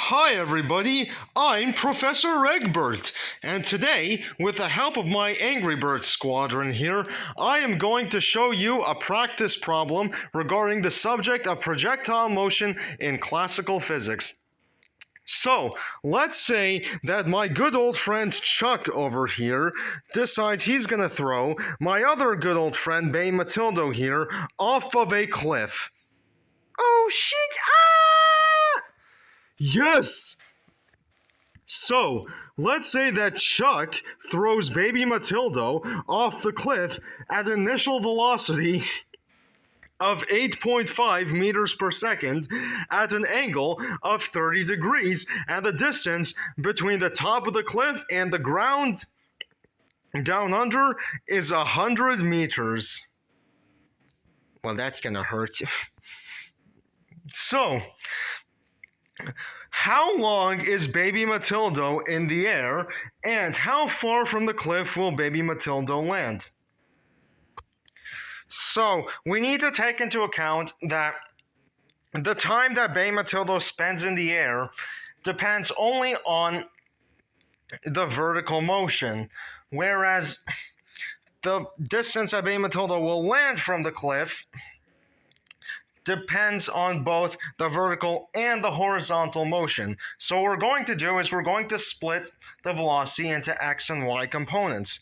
Hi everybody, I'm Professor Egbert, and today, with the help of my Angry Birds squadron here, I am going to show you a practice problem regarding the subject of projectile motion in classical physics. So, let's say that my good old friend Chuck over here decides he's gonna throw my other good old friend Bay Matildo here off of a cliff. Oh shit! Ah! Yes! So, let's say that Chuck throws baby Matildo off the cliff at an initial velocity of 8.5 meters per second at an angle of 30 degrees, and the distance between the top of the cliff and the ground down under is 100 meters. Well, that's gonna hurt you. So, how long is baby Matildo in the air, and how far from the cliff will baby Matildo land? So, we need to take into account that the time that baby Matildo spends in the air depends only on the vertical motion, whereas the distance that baby Matildo will land from the cliff depends on both the vertical and the horizontal motion. So what we're going to do is we're going to split the velocity into x and y components.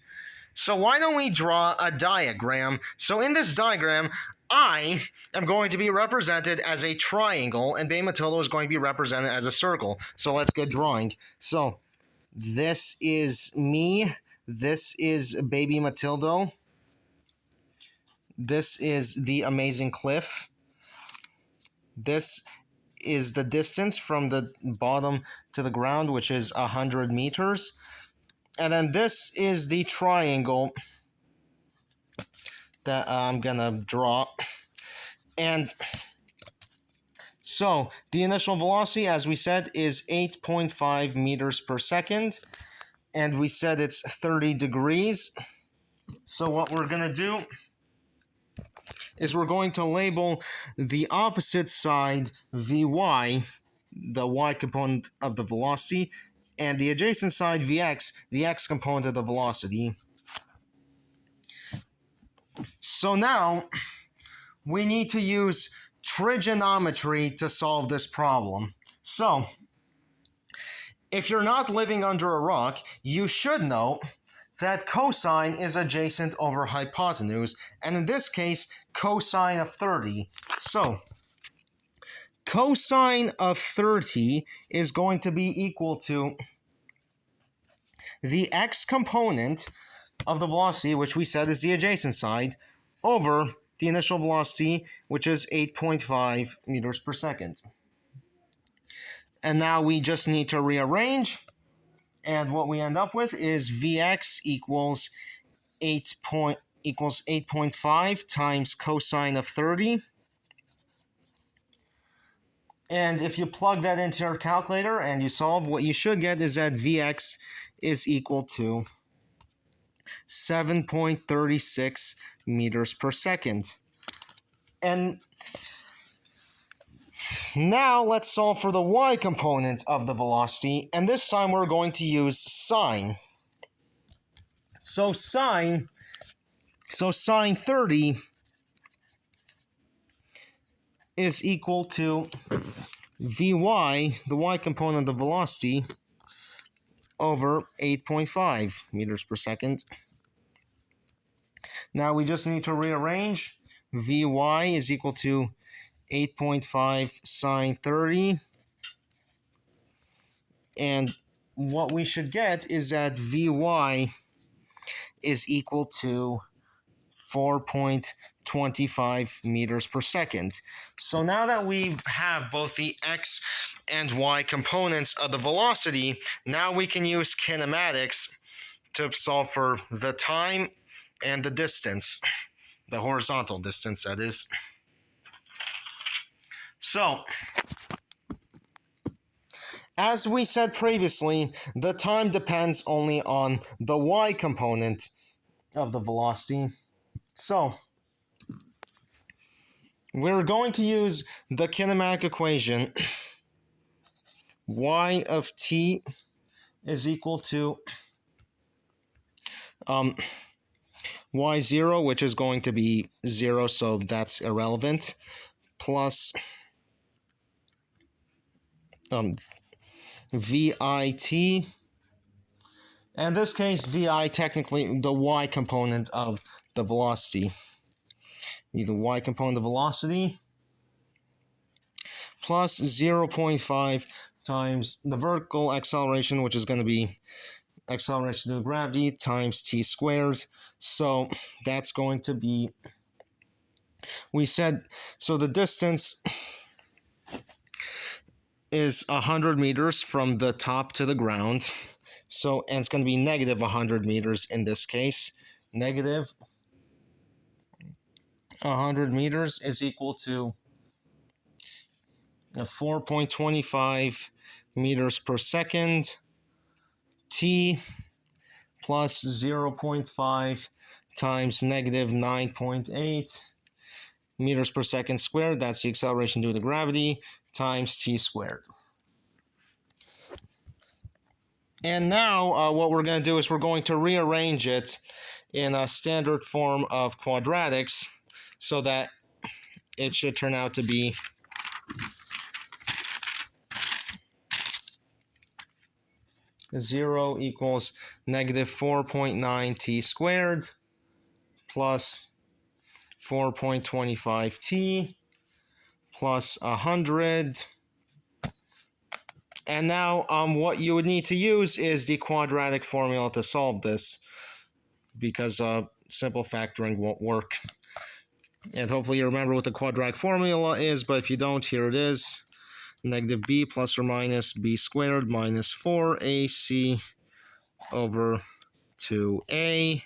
So why don't we draw a diagram? So in this diagram, I am going to be represented as a triangle, and baby Matilda is going to be represented as a circle. So let's get drawing. So this is me. This is baby Matildo. This is the amazing cliff. This is the distance from the bottom to the ground, which is 100 meters. And then this is the triangle that I'm gonna draw. And so the initial velocity, as we said, is 8.5 meters per second. And we said it's 30 degrees. So what we're gonna do is we're going to label the opposite side Vy, the y component of the velocity, and the adjacent side Vx, the x component of the velocity. So now we need to use trigonometry to solve this problem. So if you're not living under a rock, you should know that cosine is adjacent over hypotenuse, and in this case, cosine of 30. So, cosine of 30 is going to be equal to the x component of the velocity, which we said is the adjacent side, over the initial velocity, which is 8.5 meters per second. And now we just need to rearrange. And what we end up with is Vx equals 8.5 times cosine of 30. And if you plug that into your calculator and you solve, what you should get is that Vx is equal to 7.36 meters per second. And now let's solve for the y component of the velocity, and this time we're going to use sine. So sine 30 is equal to Vy, the y component of the velocity, over 8.5 meters per second. Now we just need to rearrange. Vy is equal to 8.5 sine 30. And what we should get is that Vy is equal to 4.25 meters per second. So now that we have both the x and y components of the velocity, now we can use kinematics to solve for the time and the distance, the horizontal distance, that is. So, as we said previously, the time depends only on the y component of the velocity. So, we're going to use the kinematic equation y of t is equal to y0, which is going to be 0, so that's irrelevant, plus vit. In this case, vi technically the y component of the velocity. The y component of velocity plus 0.5 times the vertical acceleration, which is going to be acceleration due to gravity, times t squared. So that's going to be, we said, so the distance is 100 meters from the top to the ground. So, and it's going to be negative 100 meters in this case. Negative 100 meters is equal to 4.25 meters per second, t plus 0.5 times negative 9.8 meters per second squared. That's the acceleration due to gravity, times t squared. And now what we're going to do is we're going to rearrange it in a standard form of quadratics so that it should turn out to be zero equals negative 4.9 t squared plus 4.25 t plus 100. And now what you would need to use is the quadratic formula to solve this, because simple factoring won't work. And hopefully you remember what the quadratic formula is, but if you don't, here it is. Negative b plus or minus b squared minus 4ac over 2a,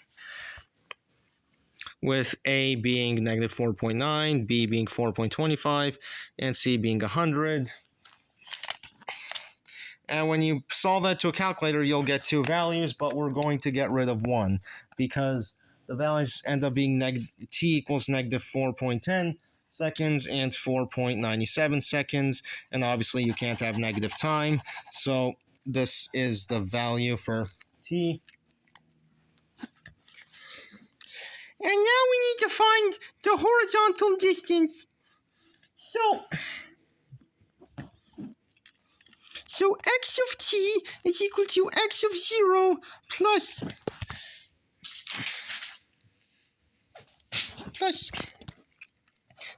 with a being negative 4.9, b being 4.25, and c being 100. And when you solve that to a calculator, you'll get two values, but we're going to get rid of one because the values end up being t equals negative 4.10 seconds and 4.97 seconds. And obviously you can't have negative time. So this is the value for t. And now we need to find the horizontal distance. So x of t is equal to x of 0 plus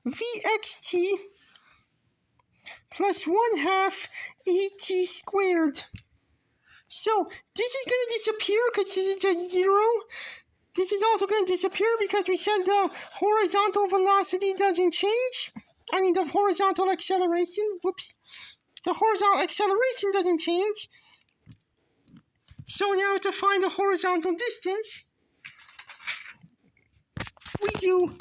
vxt plus 1/2 at squared. So this is going to disappear because this is just 0. This is also going to disappear because we said the horizontal velocity doesn't change. I mean the horizontal acceleration. Whoops. The horizontal acceleration doesn't change. So now to find the horizontal distance, we do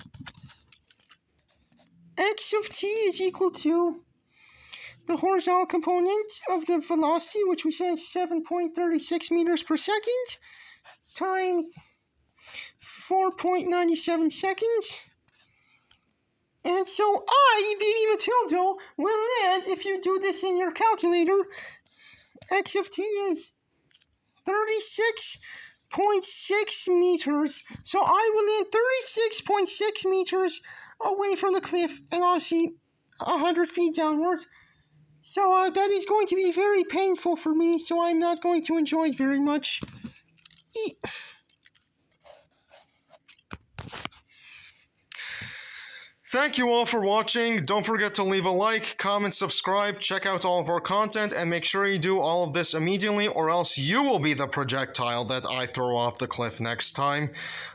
x of t is equal to the horizontal component of the velocity, which we said is 7.36 meters per second, times 4.97 seconds. And so I, baby Matilda, will land, if you do this in your calculator, x of t is 36.6 meters. So I will land 36.6 meters away from the cliff and obviously 100 feet downward. So that is going to be very painful for me, so I'm not going to enjoy it very much. Thank you all for watching. Don't forget to leave a like, comment, subscribe, check out all of our content, and make sure you do all of this immediately or else you will be the projectile that I throw off the cliff next time.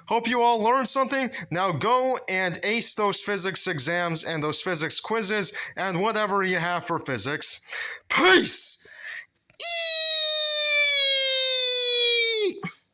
Hope you all learned something. Now go and ace those physics exams and those physics quizzes and whatever you have for physics. Peace!